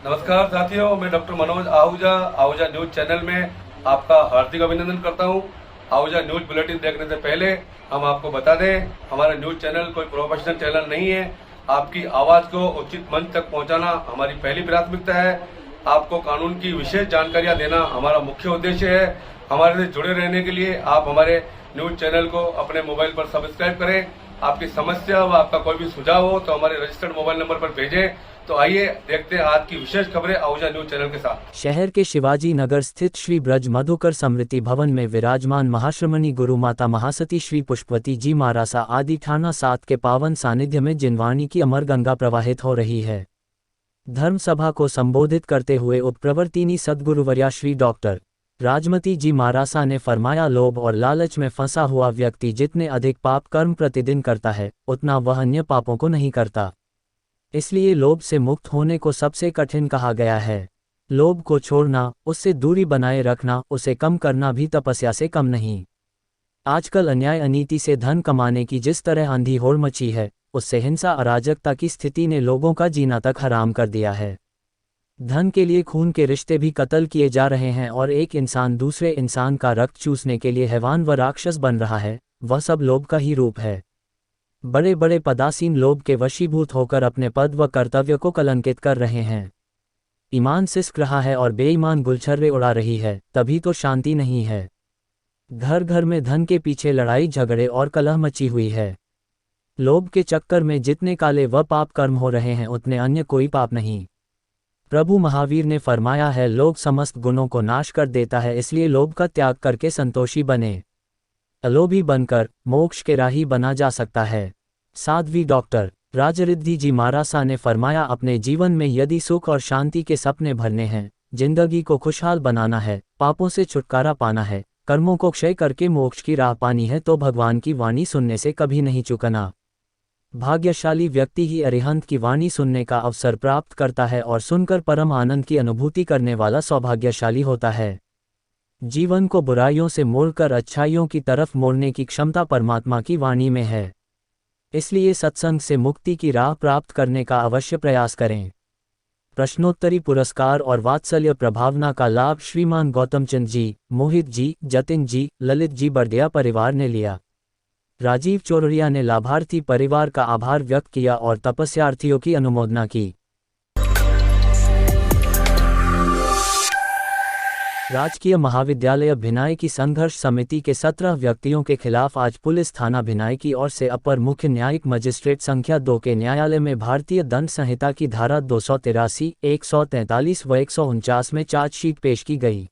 नमस्कार साथियों, मैं doctor Manoj Ahuja Ahuja news channel में आपका हार्दिक अभिनंदन करता हूं। आहूजा न्यूज बुलेटिन देखने से पहले हम आपको बता दें, हमारा न्यूज चैनल कोई प्रोफेशनल चैनल नहीं है। आपकी आवाज को उचित मंच तक पहुंचाना हमारी पहली प्राथमिकता है। आपको कानून की विशेष जानकारियां देना हमारा मुख्य उद्देश्य है। हमारे से जुड़े रहने के लिए आप हमारे न्यूज चैनल को अपने मोबाइल पर सब्सक्राइब करें। आपकी समस्या व आपका कोई भी सुझाव हो तो हमारे रजिस्टर्ड मोबाइल नंबर पर भेजें। तो आइए देखते हैं आज की विशेष खबरें आहूजा न्यूज चैनल के साथ। शहर के शिवाजी नगर स्थित श्री ब्रज मधुकर स्मृति भवन में विराजमान महाश्रमणी गुरु माता महासती श्री पुष्पवती जी महारासा आदि थाना 7 के पावन सानिध्य में जिनवाणी की अमर गंगा प्रवाहित हो रही है। धर्म सभा को संबोधित करते हुए उपप्रवर्तिनी सद्गुरुवर्या श्री डॉक्टर राजमती जी महारासा ने फरमाया, लोभ और लालच में फंसा हुआ व्यक्ति जितने अधिक पाप कर्म प्रतिदिन करता है उतना वह अन्य पापों को नहीं करता। इसलिए लोभ से मुक्त होने को सबसे कठिन कहा गया है। लोभ को छोड़ना, उससे दूरी बनाए रखना, उसे कम करना भी तपस्या से कम नहीं। आजकल अन्याय अनीति से धन कमाने की जिस तरह आंधी होड़ मची है, उससे हिंसा अराजकता की स्थिति ने लोगों का जीना तक हराम कर दिया है। धन के लिए खून के रिश्ते भी कत्ल किए जा रहे हैं और एक इंसान दूसरे इंसान का रक्त चूसने के लिए हैवान व राक्षस बन रहा है। वह सब लोभ का ही रूप है। बड़े बड़े पदासीन लोभ के वशीभूत होकर अपने पद व कर्तव्य को कलंकित कर रहे हैं। ईमान सिसक रहा है और बेईमान गुलछर्रे उड़ा रही है, तभी तो शांति नहीं है। घर घर में धन के पीछे लड़ाई झगड़े और कलह मची हुई है। लोभ के चक्कर में जितने काले व पाप कर्म हो रहे हैं उतने अन्य कोई पाप नहीं। प्रभु महावीर ने फरमाया है, लोभ समस्त गुणों को नाश कर देता है, इसलिए लोभ का त्याग करके संतोषी बने। अलोभी बनकर मोक्ष के राही बना जा सकता है। साध्वी डॉक्टर राजरिद्धि जी महारासा ने फरमाया, अपने जीवन में यदि सुख और शांति के सपने भरने हैं, जिंदगी को खुशहाल बनाना है, पापों से छुटकारा पाना है, कर्मों को क्षय करके मोक्ष की राह पानी है, तो भगवान की वाणी सुनने से कभी नहीं चूकना। भाग्यशाली व्यक्ति ही अरिहंत की वाणी सुनने का अवसर प्राप्त करता है और सुनकर परम आनंद की अनुभूति करने वाला सौभाग्यशाली होता है। जीवन को बुराइयों से मोड़कर अच्छाइयों की तरफ मोड़ने की क्षमता परमात्मा की वाणी में है। इसलिए सत्संग से मुक्ति की राह प्राप्त करने का अवश्य प्रयास करें। प्रश्नोत्तरी पुरस्कार और वात्सल्य प्रभावना का लाभ श्रीमान गौतमचंद जी, मोहित जी, जतिन जी, ललित जी बरदिया परिवार ने लिया। राजीव चौरड़िया ने लाभार्थी परिवार का आभार व्यक्त किया और तपस्यार्थियों की अनुमोदना की। राजकीय महाविद्यालय भिनाई की संघर्ष समिति के 17 व्यक्तियों के खिलाफ आज पुलिस थाना भिनाई की ओर से अपर मुख्य न्यायिक मजिस्ट्रेट संख्या 2 के न्यायालय में भारतीय दंड संहिता की धारा 283, 143 व 149 में चार्जशीट पेश की गई,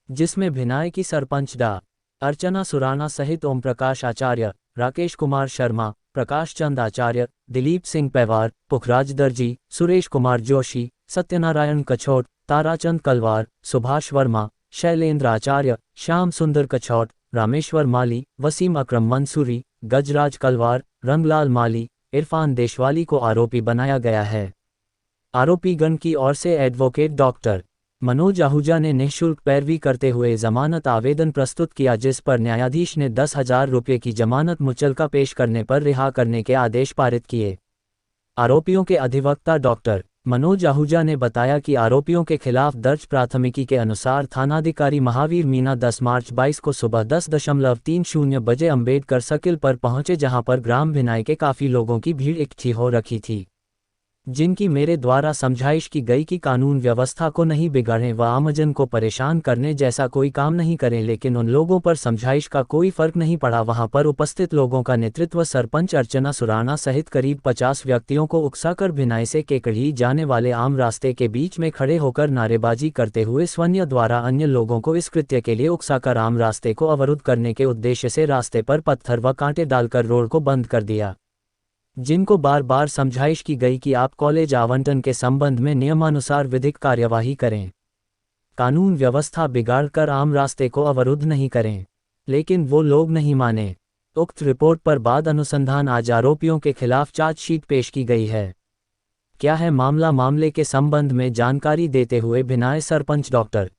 जिसमें भिनाई की सरपंच डा. अर्चना सुराना सहित ओम प्रकाश आचार्य, राकेश कुमार शर्मा, प्रकाश चंद आचार्य, दिलीप सिंह पैवार, पुखराज दर्जी, सुरेश कुमार जोशी, सत्यनारायण कछोट, ताराचंद कलवार, सुभाष वर्मा, शैलेंद्र आचार्य, श्याम सुंदर कछौट, रामेश्वर माली, वसीम अकरम मंसूरी, गजराज कलवार, रंगलाल माली, इरफान देशवाली को आरोपी बनाया गया है। आरोपीगण की ओर से एडवोकेट डॉक्टर मनोज आहूजा ने निःशुल्क पैरवी करते हुए जमानत आवेदन प्रस्तुत किया, जिस पर न्यायाधीश ने 10,000 रुपये की जमानत मुचलका पेश करने पर रिहा करने के आदेश पारित किए। आरोपियों के अधिवक्ता डॉक्टर मनोज आहूजा ने बताया कि आरोपियों के खिलाफ दर्ज प्राथमिकी के अनुसार थानाधिकारी महावीर मीना 10 मार्च 22 को सुबह 10:30 बजे अम्बेडकर सर्किल पर पहुंचे, जहां पर ग्राम भिनाई के काफी लोगों की भीड़ इकट्ठी हो रखी थी, जिनकी मेरे द्वारा समझाइश की गई कि कानून व्यवस्था को नहीं बिगाड़ें व आमजन को परेशान करने जैसा कोई काम नहीं करें, लेकिन उन लोगों पर समझाइश का कोई फर्क नहीं पड़ा। वहां पर उपस्थित लोगों का नेतृत्व सरपंच अर्चना सुराना सहित करीब 50 व्यक्तियों को उकसाकर भिनाई से केकड़ी जाने वाले आम रास्ते के बीच में खड़े होकर नारेबाजी करते हुए स्वन्य द्वारा अन्य लोगों को इस कृत्य के लिए उकसाकर आम रास्ते को अवरुद्ध करने के उद्देश्य से रास्ते पर पत्थर व कांटे डालकर रोड को बंद कर दिया, जिनको बार बार समझाइश की गई कि आप कॉलेज आवंटन के संबंध में नियमानुसार विधिक कार्यवाही करें, कानून व्यवस्था बिगाड़कर आम रास्ते को अवरुद्ध नहीं करें, लेकिन वो लोग नहीं माने। उक्त रिपोर्ट पर बाद अनुसंधान आज आरोपियों के खिलाफ चार्जशीट पेश की गई है। क्या है मामला? मामले के संबंध में जानकारी देते हुए भिनाई सरपंच डॉक्टर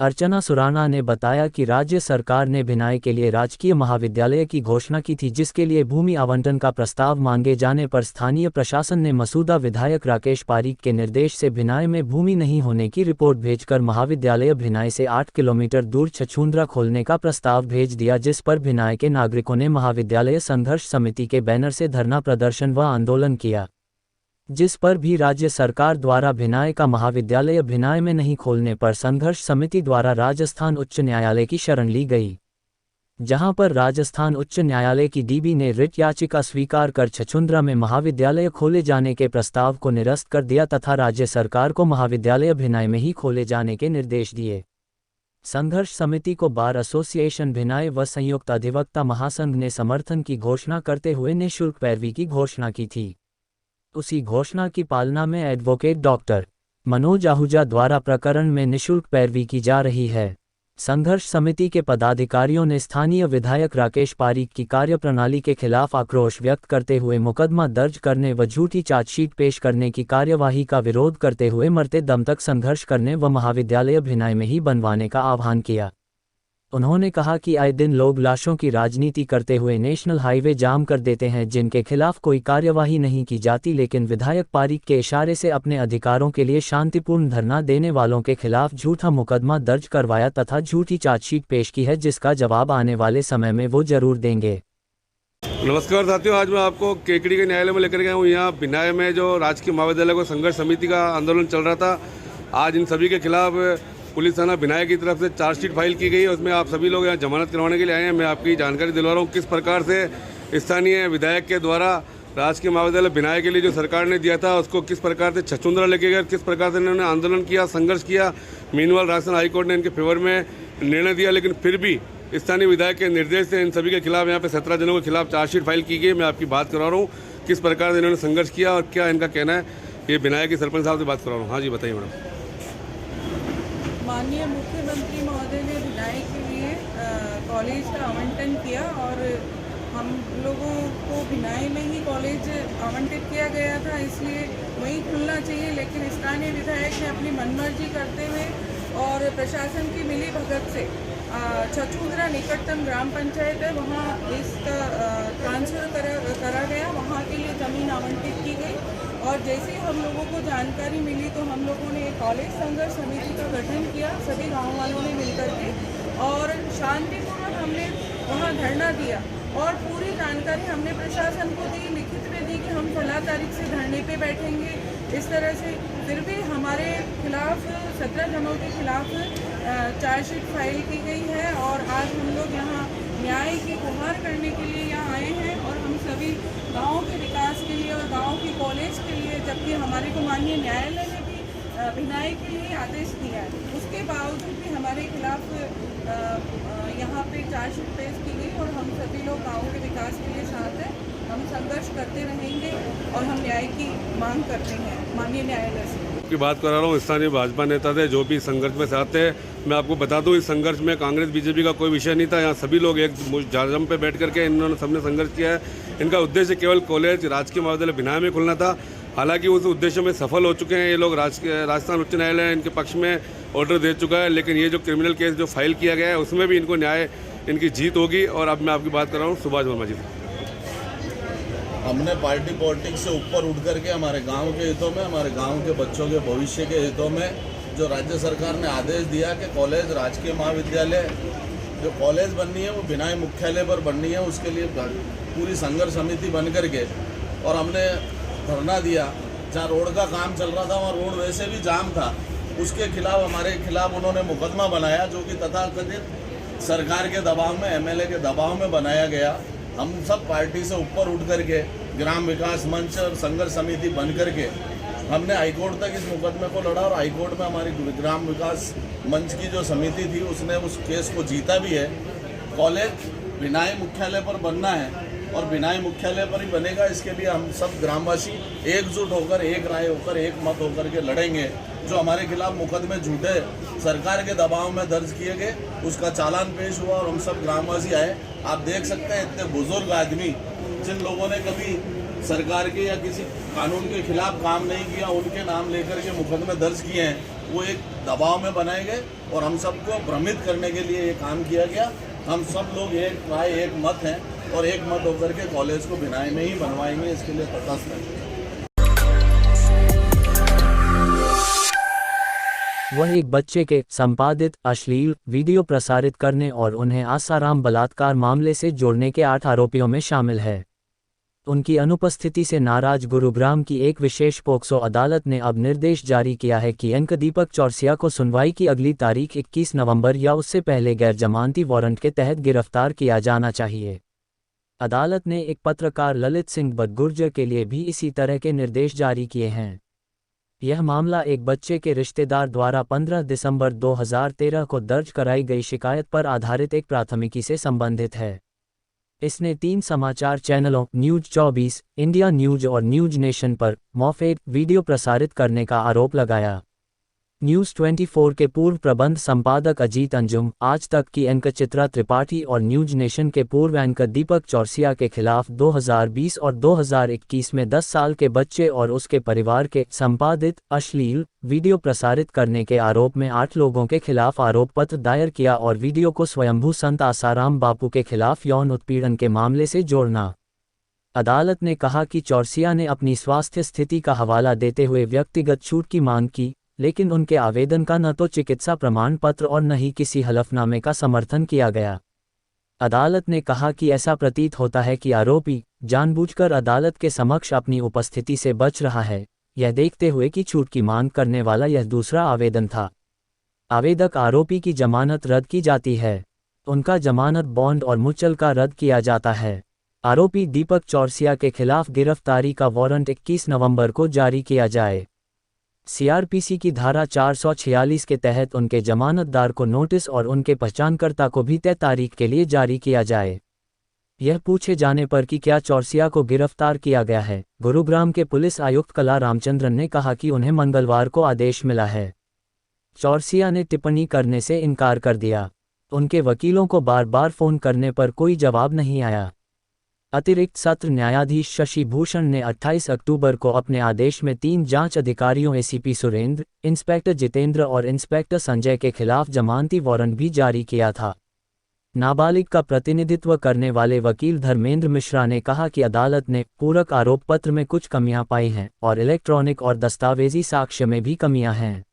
अर्चना सुराना ने बताया कि राज्य सरकार ने भिनाई के लिए राजकीय महाविद्यालय की घोषणा की थी, जिसके लिए भूमि आवंटन का प्रस्ताव मांगे जाने पर स्थानीय प्रशासन ने मसूदा विधायक राकेश पारीक के निर्देश से भिनाई में भूमि नहीं होने की रिपोर्ट भेजकर महाविद्यालय भिनाई से 8 किलोमीटर दूर छछूंद्रा खोलने का प्रस्ताव भेज दिया, जिस पर भिनाई के नागरिकों ने महाविद्यालय संघर्ष समिति के बैनर से धरना प्रदर्शन व आंदोलन किया, जिस पर भी राज्य सरकार द्वारा भिनाई का महाविद्यालय भिनाई में नहीं खोलने पर संघर्ष समिति द्वारा राजस्थान उच्च न्यायालय की शरण ली गई, जहां पर राजस्थान उच्च न्यायालय की डीबी ने रिट याचिका स्वीकार कर छछूंद्रा में महाविद्यालय खोले जाने के प्रस्ताव को निरस्त कर दिया तथा राज्य सरकार को महाविद्यालय भिनाई में ही खोले जाने के निर्देश दिए। संघर्ष समिति को बार एसोसिएशन भिनाई व संयुक्त अधिवक्ता महासंघ ने समर्थन की घोषणा करते हुए निःशुल्क पैरवी की घोषणा की थी। उसी घोषणा की पालना में एडवोकेट डॉक्टर मनोज आहूजा द्वारा प्रकरण में निःशुल्क पैरवी की जा रही है। संघर्ष समिति के पदाधिकारियों ने स्थानीय विधायक राकेश पारीक की कार्यप्रणाली के खिलाफ आक्रोश व्यक्त करते हुए मुकदमा दर्ज करने व झूठी चार्जशीट पेश करने की कार्यवाही का विरोध करते हुए मरते दम तक संघर्ष करने व महाविद्यालय भिनाई में ही बनवाने का आह्वान किया। उन्होंने कहा कि आए दिन लोग लाशों की राजनीति करते हुए नेशनल हाईवे जाम कर देते हैं, जिनके खिलाफ कोई कार्यवाही नहीं की जाती, लेकिन विधायक पारीक के इशारे से अपने अधिकारों के लिए शांतिपूर्ण धरना देने वालों के खिलाफ झूठा मुकदमा दर्ज करवाया तथा झूठी चार्जशीट पेश की है, जिसका जवाब आने वाले समय में वो जरूर देंगे। नमस्कार साथियों, आज मैं आपको केकड़ी के न्यायालय में लेकर गया हूँ। यहाँ भिनाई में जो राजकीय महाविद्यालय को संघर्ष समिति का आंदोलन चल रहा था, आज इन सभी के खिलाफ पुलिस थाना भिनाई की तरफ से चार्जशीट फाइल की गई है। उसमें आप सभी लोग यहाँ जमानत करवाने के लिए आए हैं। मैं आपकी जानकारी दिलवा रहा हूँ किस प्रकार से स्थानीय विधायक के द्वारा राजकीय महाविद्यालय भिनाई के लिए जो सरकार ने दिया था उसको किस प्रकार से छछूंद्रा लेके गए, किस प्रकार से इन्होंने आंदोलन किया, संघर्ष किया। मीनवाल राजस्थान हाईकोर्ट ने इनके फेवर में निर्णय दिया, लेकिन फिर भी स्थानीय विधायक के निर्देश से इन सभी के खिलाफ यहाँ पे 17 जनों के खिलाफ चार्जशीट फाइल की गई। मैं आपकी बात करवा रहा हूँ किस प्रकार से इन्होंने संघर्ष किया और क्या इनका कहना है। ये भिनाई के सरपंच साहब से बात करवा रहा हूँ। हाँ जी, बताइए मैडम। माननीय मुख्यमंत्री महोदय ने भिनाई के लिए कॉलेज का आवंटन किया और हम लोगों को भिनाई में ही कॉलेज आवंटित किया गया था, इसलिए वहीं खुलना चाहिए। लेकिन स्थानीय विधायक ने अपनी मनमर्जी करते हुए और प्रशासन की मिली भगत से छछूंद्रा निकटतम ग्राम पंचायत है, वहाँ इसका ट्रांसफ़र करा गया, वहाँ के लिए ज़मीन आवंटित की गई। और जैसे ही हम लोगों को जानकारी मिली तो हम लोगों ने एक कॉलेज संघर्ष समिति का गठन किया, सभी गांव वालों ने मिलकर के, और शांतिपूर्वक हमने वहां धरना दिया और पूरी जानकारी हमने प्रशासन को दी, लिखित में दी कि हम 16 तारीख से धरने पे बैठेंगे। इस तरह से फिर भी हमारे खिलाफ 17 जनों के खिलाफ चार्जशीट फाइल की गई है और आज हम लोग यहाँ न्याय की गुहार करने के लिए यहाँ आए हैं और हम सभी गाँव के विकास के लिए और गाँव की कॉलेज के लिए, जबकि हमारे को माननीय न्यायालय ने भी भिनाई के लिए आदेश दिया है, उसके बावजूद भी हमारे खिलाफ यहाँ पे चार्जशीट पेश की गई और हम सभी लोग गाँव के विकास के लिए साथ हैं। हम संघर्ष करते रहेंगे और हम न्याय की मांग करते हैं माननीय न्यायालय से। की बात करा रहा हूँ, स्थानीय भाजपा नेता थे जो भी संघर्ष में साथ थे। मैं आपको बता दूं, इस संघर्ष में कांग्रेस बीजेपी का कोई विषय नहीं था। यहाँ सभी लोग एक जाजम पे बैठ करके इन्होंने सबने संघर्ष किया है। इनका उद्देश्य केवल कॉलेज राजकीय महाविद्यालय भिनाई में खुलना था। हालांकि उस उद्देश्य में सफल हो चुके हैं। ये लोग राजस्थान उच्च न्यायालय इनके पक्ष में ऑर्डर दे चुका है, लेकिन ये जो क्रिमिनल केस जो फाइल किया गया है उसमें भी इनको न्याय इनकी जीत होगी। और अब मैं आपकी बात कर रहा हूँ सुभाष वर्मा जी से। हमने पार्टी पॉलिटिक्स से ऊपर उठ करके हमारे गांव के हितों में, हमारे गांव के बच्चों के भविष्य के हितों में जो राज्य सरकार ने आदेश दिया कि कॉलेज राजकीय महाविद्यालय जो कॉलेज बननी है वो भिनाई मुख्यालय पर बननी है, उसके लिए पूरी संघर्ष समिति बन करके और हमने धरना दिया। जहाँ रोड का काम चल रहा था वहाँ रोड वैसे भी जाम था, उसके खिलाफ हमारे खिलाफ उन्होंने मुकदमा बनाया, जो कि तथाकथित सरकार के दबाव में, एमएलए के दबाव में बनाया गया। हम सब पार्टी से ऊपर उठ करके ग्राम विकास मंच और संघर्ष समिति बन करके हमने हाईकोर्ट तक इस मुकदमे को लड़ा और हाईकोर्ट में हमारी ग्राम विकास मंच की जो समिति थी उसने उस केस को जीता भी है। कॉलेज भिनाई मुख्यालय पर बनना है और भिनाई मुख्यालय पर ही बनेगा, इसके लिए हम सब ग्रामवासी एकजुट होकर, एक राय होकर, एक मत होकर के लड़ेंगे। जो हमारे खिलाफ मुकदमे झूठे सरकार के दबाव में दर्ज किए गए उसका चालान पेश हुआ और हम सब ग्रामवासी आए। आप देख सकते हैं इतने बुजुर्ग आदमी जिन लोगों ने कभी सरकार के या किसी कानून के खिलाफ काम नहीं किया, उनके नाम लेकर के मुकदमे दर्ज किए हैं, वो एक दबाव में बनाए गए और हम सबको भ्रमित करने के लिए ये काम किया गया। हम सब लोग एक राय एक मत हैं और एक मत होकर के कॉलेज को बिनाई में ही बनवाएंगे, इसके लिए तटस्थ हैं। वह एक बच्चे के संपादित अश्लील वीडियो प्रसारित करने और उन्हें आसाराम बलात्कार मामले से जोड़ने के 8 आरोपियों में शामिल है। उनकी अनुपस्थिति से नाराज गुरुग्राम की एक विशेष पोक्सो अदालत ने अब निर्देश जारी किया है कि एंकर दीपक चौरसिया को सुनवाई की अगली तारीख 21 नवंबर या उससे पहले गैर जमानती वारंट के तहत गिरफ्तार किया जाना चाहिए। अदालत ने एक पत्रकार ललित सिंह बदगुर्जर के लिए भी इसी तरह के निर्देश जारी किए हैं। यह मामला एक बच्चे के रिश्तेदार द्वारा 15 दिसंबर 2013 को दर्ज कराई गई शिकायत पर आधारित एक प्राथमिकी से संबंधित है। इसने 3 समाचार चैनलों न्यूज 24, इंडिया न्यूज और न्यूज नेशन पर मौफेक वीडियो प्रसारित करने का आरोप लगाया। न्यूज 24 के पूर्व प्रबंध संपादक अजीत अंजुम, आज तक की एंकर चित्रा त्रिपाठी और न्यूज नेशन के पूर्व एंकर दीपक चौरसिया के खिलाफ 2020 और 2021 में 10 साल के बच्चे और उसके परिवार के संपादित अश्लील वीडियो प्रसारित करने के आरोप में 8 लोगों के खिलाफ आरोप पत्र दायर किया और वीडियो को स्वयंभू संत आसाराम बापू के खिलाफ यौन उत्पीड़न के मामले से जोड़ना। अदालत ने कहा कि चौरसिया ने अपनी स्वास्थ्य स्थिति का हवाला देते हुए व्यक्तिगत छूट की मांग की, लेकिन उनके आवेदन का न तो चिकित्सा प्रमाण पत्र और न ही किसी हलफनामे का समर्थन किया गया। अदालत ने कहा कि ऐसा प्रतीत होता है कि आरोपी जानबूझकर अदालत के समक्ष अपनी उपस्थिति से बच रहा है, यह देखते हुए कि छूट की मांग करने वाला यह दूसरा आवेदन था। आवेदक आरोपी की जमानत रद्द की जाती है, उनका जमानत बॉन्ड और मुचलका रद्द किया जाता है। आरोपी दीपक चौरसिया के खिलाफ गिरफ्तारी का वारंट 21 नवंबर को जारी किया जाए। सीआरपीसी की धारा 446 के तहत उनके जमानतदार को नोटिस और उनके पहचानकर्ता को भी तय तारीख के लिए जारी किया जाए। यह पूछे जाने पर कि क्या चौरसिया को गिरफ्तार किया गया है, गुरुग्राम के पुलिस आयुक्त कला रामचंद्रन ने कहा कि उन्हें मंगलवार को आदेश मिला है। चौरसिया ने टिप्पणी करने से इनकार कर दिया। उनके वकीलों को बार बार फोन करने पर कोई जवाब नहीं आया। अतिरिक्त सत्र न्यायाधीश शशि भूषण ने 28 अक्टूबर को अपने आदेश में 3 जांच अधिकारियों एसीपी सुरेंद्र, इंस्पेक्टर जितेंद्र और इंस्पेक्टर संजय के खिलाफ जमानती वारंट भी जारी किया था। नाबालिग का प्रतिनिधित्व करने वाले वकील धर्मेंद्र मिश्रा ने कहा कि अदालत ने पूरक आरोप पत्र में कुछ कमियां पाई हैं और इलेक्ट्रॉनिक और दस्तावेजी साक्ष्य में भी कमियां हैं।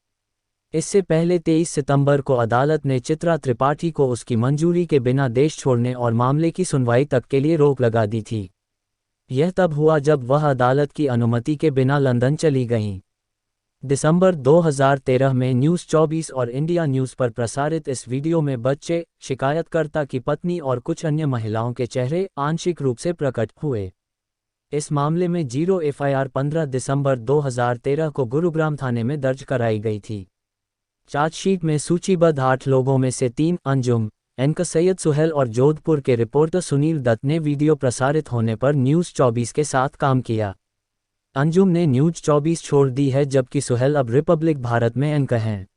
इससे पहले 23 सितंबर को अदालत ने चित्रा त्रिपाठी को उसकी मंजूरी के बिना देश छोड़ने और मामले की सुनवाई तक के लिए रोक लगा दी थी। यह तब हुआ जब वह अदालत की अनुमति के बिना लंदन चली गईं। दिसंबर 2013 में न्यूज़ 24 और इंडिया न्यूज़ पर प्रसारित इस वीडियो में बच्चे, शिकायतकर्ता की पत्नी और कुछ अन्य महिलाओं के चेहरे आंशिक रूप से प्रकट हुए। इस मामले में 0 एफआईआर 15 दिसंबर 2013 को गुरुग्राम थाने में दर्ज कराई गई थी। चार्जशीट में सूचीबद्ध 8 लोगों में से 3 अंजुम, एंकर सैयद सुहेल और जोधपुर के रिपोर्टर सुनील दत्त ने वीडियो प्रसारित होने पर न्यूज़ 24 के साथ काम किया। अंजुम ने न्यूज़ 24 छोड़ दी है, जबकि सुहेल अब रिपब्लिक भारत में एंकर हैं।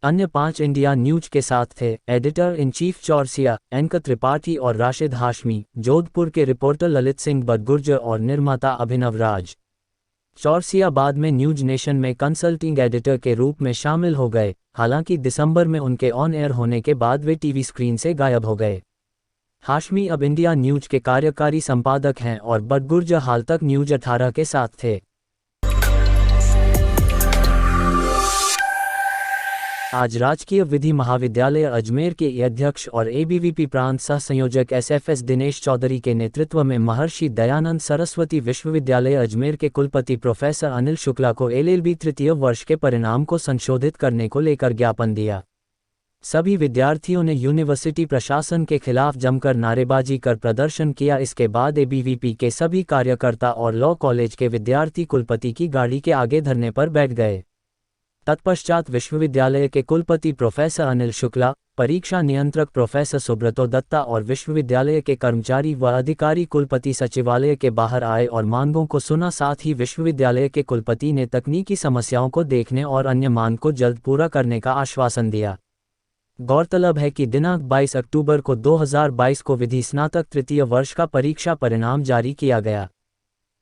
अन्य 5 इंडिया न्यूज के साथ थे editor in chief Chaurasia, anchor Tripathi और राशिद हाशमी, जोधपुर के रिपोर्टर ललित सिंह बदगुर्जर और निर्माता अभिनव राज। चौरसिया बाद में न्यूज नेशन में कंसल्टिंग एडिटर के रूप में शामिल हो गए, हालांकि दिसंबर में उनके ऑन एयर होने के बाद वे टीवी स्क्रीन से गायब हो गए। हाशमी अब इंडिया न्यूज के कार्यकारी संपादक हैं और बदगुर्जर हाल तक न्यूज 18 के साथ थे। आज राजकीय विधि महाविद्यालय अजमेर के अध्यक्ष और एबीवीपी प्रांत सह संयोजक एसएफएस दिनेश चौधरी के नेतृत्व में महर्षि दयानंद सरस्वती विश्वविद्यालय अजमेर के कुलपति प्रोफेसर अनिल शुक्ला को एलएलबी तृतीय वर्ष के परिणाम को संशोधित करने को लेकर ज्ञापन दिया। सभी विद्यार्थियों ने यूनिवर्सिटी प्रशासन के खिलाफ जमकर नारेबाजी कर प्रदर्शन किया। इसके बाद एबीवीपी के सभी कार्यकर्ता और लॉ कॉलेज के विद्यार्थी कुलपति की गाड़ी के आगे धरने पर बैठ गए। तत्पश्चात विश्वविद्यालय के कुलपति प्रोफेसर अनिल शुक्ला, परीक्षा नियंत्रक प्रोफेसर सुब्रतो दत्ता और विश्वविद्यालय के कर्मचारी व अधिकारी कुलपति सचिवालय के बाहर आए और मांगों को सुना। साथ ही विश्वविद्यालय के कुलपति ने तकनीकी समस्याओं को देखने और अन्य मांग को जल्द पूरा करने का आश्वासन दिया। गौरतलब है कि दिनांक 22 अक्टूबर को 2022 को विधि स्नातक तृतीय वर्ष का परीक्षा परिणाम जारी किया गया।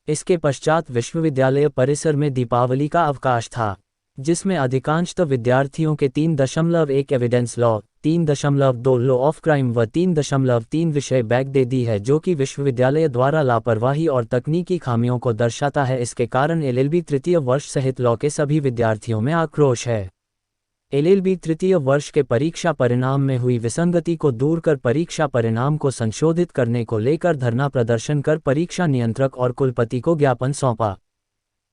इसके पश्चात विश्वविद्यालय परिसर में दीपावली का अवकाश था, जिसमें अधिकांशतः विद्यार्थियों के 3.1 evidence law, 3.2 law of crime व 3.3 विषय बैक दे दी है, जो कि विश्वविद्यालय द्वारा लापरवाही और तकनीकी खामियों को दर्शाता है। इसके कारण एलएलबी तृतीय वर्ष सहित लॉ के सभी विद्यार्थियों में आक्रोश है। एलएलबी तृतीय वर्ष के परीक्षा परिणाम में हुई विसंगति को दूर कर परीक्षा परिणाम को संशोधित करने को लेकर धरना प्रदर्शन कर परीक्षा नियंत्रक और कुलपति को ज्ञापन सौंपा,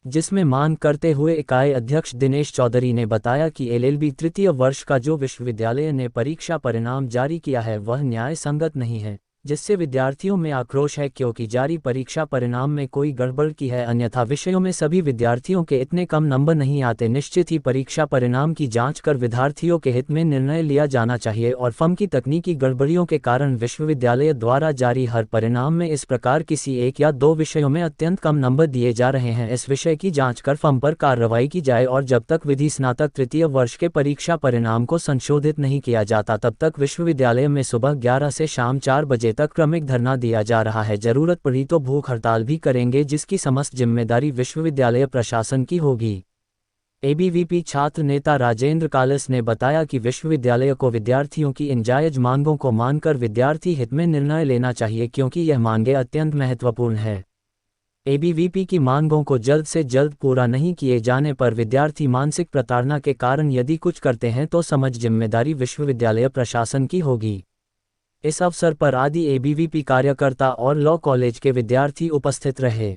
जिसमें मांग करते हुए इकाई अध्यक्ष दिनेश चौधरी ने बताया कि एलएलबी तृतीय वर्ष का जो विश्वविद्यालय ने परीक्षा परिणाम जारी किया है वह न्याय संगत नहीं है, जिससे विद्यार्थियों में आक्रोश है क्योंकि जारी परीक्षा परिणाम में कोई गड़बड़ की है, अन्यथा विषयों में सभी विद्यार्थियों के इतने कम नंबर नहीं आते। निश्चित ही परीक्षा परिणाम की जांच कर विद्यार्थियों के हित में निर्णय लिया जाना चाहिए और फर्म की तकनीकी गड़बड़ियों के कारण विश्वविद्यालय द्वारा जारी हर परिणाम में इस प्रकार किसी एक या दो विषयों में अत्यंत कम नंबर दिए जा रहे हैं। इस विषय की जाँच कर फर्म पर कार्रवाई की जाए और जब तक विधि स्नातक तृतीय वर्ष के परीक्षा परिणाम को संशोधित नहीं किया जाता तब तक विश्वविद्यालय में सुबह 11 से शाम 4 बजे तक क्रमिक धरना दिया जा रहा है। जरूरत पड़ी तो भूख हड़ताल भी करेंगे, जिसकी समस्त जिम्मेदारी विश्वविद्यालय प्रशासन की होगी। एबीवीपी छात्र नेता राजेंद्र कालस ने बताया कि विश्वविद्यालय को विद्यार्थियों की इन जायज मांगों को मानकर विद्यार्थी हित में निर्णय लेना चाहिए, क्योंकि यह मांगे अत्यंत महत्वपूर्ण है। एबीवीपी की मांगों को जल्द से जल्द पूरा नहीं किए जाने पर विद्यार्थी मानसिक प्रताड़ना के कारण यदि कुछ करते हैं तो समझ जिम्मेदारी विश्वविद्यालय प्रशासन की होगी। इस अवसर पर आदि एबीवीपी कार्यकर्ता और लॉ कॉलेज के विद्यार्थी उपस्थित रहे।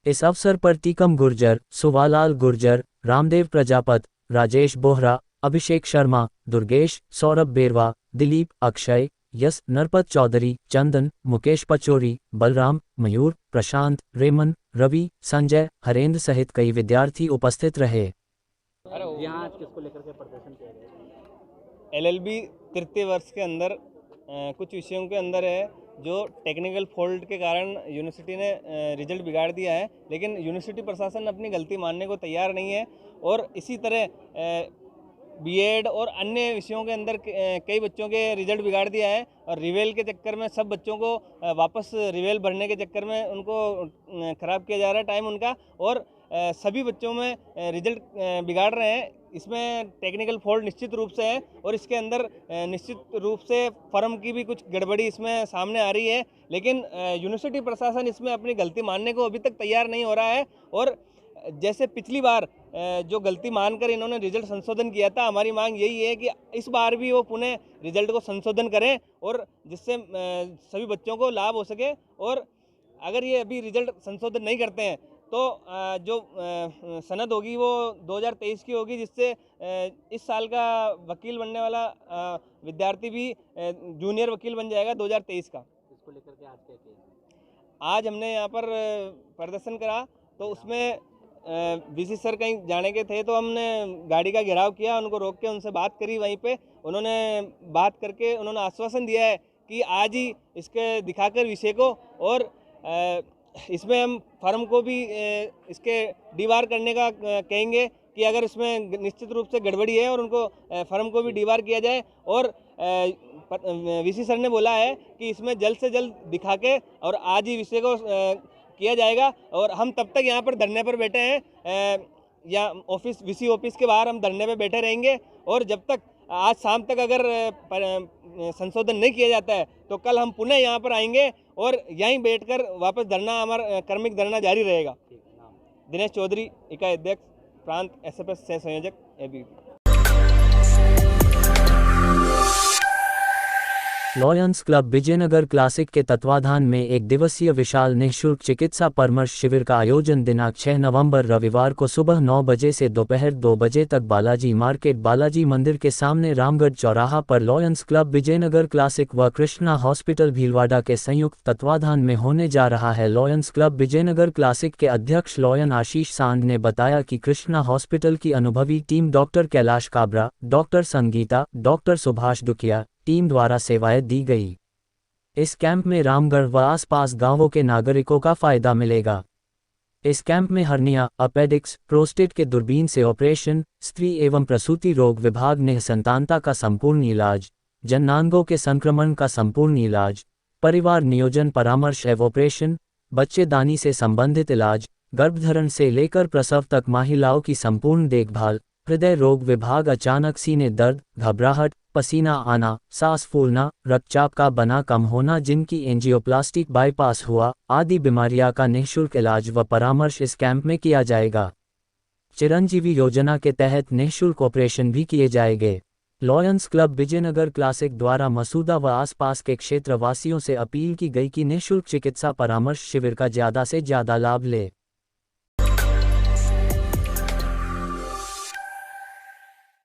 इस अवसर पर टीकम गुर्जर, सुवालाल गुर्जर, रामदेव प्रजापत, राजेश बोहरा, अभिषेक शर्मा, दुर्गेश, सौरभ बेरवा, दिलीप, अक्षय, यस, नरपत चौधरी, चंदन, मुकेश पचौरी, बलराम, मयूर, प्रशांत, रेमन, रवि, संजय, हरेंद्र सहित कई विद्यार्थी उपस्थित रहे। यहाँ आज किसको लेकर के प्रदर्शन किया गया? एलएलबी तृतीय वर्ष के अंदर कुछ विषयों के अंदर है जो टेक्निकल फॉल्ट के कारण यूनिवर्सिटी ने रिजल्ट बिगाड़ दिया है, लेकिन यूनिवर्सिटी प्रशासन अपनी गलती मानने को तैयार नहीं है। और इसी तरह बीएड और अन्य विषयों के अंदर कई बच्चों के रिजल्ट बिगाड़ दिया है और रिवेल के चक्कर में सब बच्चों को वापस रिवेल भरने के चक्कर में उनको ख़राब किया जा रहा है टाइम उनका, और सभी बच्चों में रिजल्ट बिगाड़ रहे हैं। इसमें टेक्निकल फॉल्ट निश्चित रूप से है और इसके अंदर निश्चित रूप से फर्म की भी कुछ गड़बड़ी इसमें सामने आ रही है, लेकिन यूनिवर्सिटी प्रशासन इसमें अपनी गलती मानने को अभी तक तैयार नहीं हो रहा है। और जैसे पिछली बार जो गलती मानकर इन्होंने रिजल्ट संशोधन किया था, हमारी मांग यही है कि इस बार भी वो पुनः रिजल्ट को संशोधन करें और जिससे सभी बच्चों को लाभ हो सके। और अगर ये अभी रिजल्ट संशोधन नहीं करते हैं तो जो सनद होगी वो 2023 की होगी, जिससे इस साल का वकील बनने वाला विद्यार्थी भी जूनियर वकील बन जाएगा 2023 का। इसको लेकर के आज क्या किया? आज हमने यहाँ पर प्रदर्शन करा तो उसमें वीसी सर कहीं जाने के थे तो हमने गाड़ी का घेराव किया, उनको रोक के उनसे बात करी। वहीं पे उन्होंने बात करके उन्होंने आश्वासन दिया है कि आज ही इसके दिखाकर विषय को, और इसमें हम फर्म को भी इसके डीबार करने का कहेंगे कि अगर इसमें निश्चित रूप से गड़बड़ी है और उनको फर्म को भी डीबार किया जाए। और वीसी सर ने बोला है कि इसमें जल्द से जल्द दिखा के और आज ही विषय को किया जाएगा। और हम तब तक यहाँ पर धरने पर बैठे हैं, या ऑफिस वीसी ऑफिस के बाहर हम धरने पर बैठे रहेंगे, और जब तक आज शाम तक अगर संशोधन नहीं किया जाता है तो कल हम पुनः यहाँ पर आएंगे और यहीं बैठकर वापस धरना, हमारा क्रमिक धरना जारी रहेगा। दिनेश चौधरी, इकाई अध्यक्ष, प्रांत एसएफएस सह संयोजक, ABVP. Lions Club Vijaynagar Classic के तत्वाधान में एक दिवसीय विशाल निःशुल्क चिकित्सा परामर्श शिविर का आयोजन दिनांक 6 नवंबर रविवार को सुबह 9 बजे से दोपहर 2 बजे तक बालाजी मार्केट, बालाजी मंदिर के सामने रामगढ़ चौराहा पर लॉयंस क्लब विजयनगर क्लासिक व कृष्णा हॉस्पिटल भीलवाड़ा के संयुक्त तत्वाधान में होने जा रहा है। लॉयंस क्लब विजयनगर क्लासिक के अध्यक्ष लॉयन आशीष सांड ने बताया कि कृष्णा हॉस्पिटल की अनुभवी team doctor Kailash Kabra, doctor Sangeeta, doctor Subhash दुखिया टीम द्वारा सेवाएं दी गई। इस कैंप में रामगढ़ व आसपास गांवों के नागरिकों का फायदा मिलेगा। इस कैंप में हर्निया, अपेडिक्स, प्रोस्टेट के दूरबीन से ऑपरेशन, स्त्री एवं प्रसूति रोग विभाग निःसंतानता का संपूर्ण इलाज, जननांगों के संक्रमण का संपूर्ण इलाज, परिवार नियोजन परामर्श एवं ऑपरेशन, बच्चेदानी से संबंधित इलाज, गर्भधारण से लेकर प्रसव तक महिलाओं की संपूर्ण देखभाल, हृदय रोग विभाग, अचानक सीने दर्द, घबराहट, पसीना आना, सांस फूलना, रक्तचाप का बना कम होना, जिनकी एंजियोप्लास्टिक बाईपास हुआ, आदि बीमारियां का निःशुल्क इलाज व परामर्श इस कैंप में किया जाएगा। चिरंजीवी योजना के तहत निःशुल्क ऑपरेशन भी किए जाएंगे। लॉयंस क्लब विजयनगर क्लासिक द्वारा मसूदा व आसपास के क्षेत्र वासियों से अपील की गई कि निःशुल्क चिकित्सा परामर्श शिविर का ज़्यादा से ज़्यादा लाभ ले।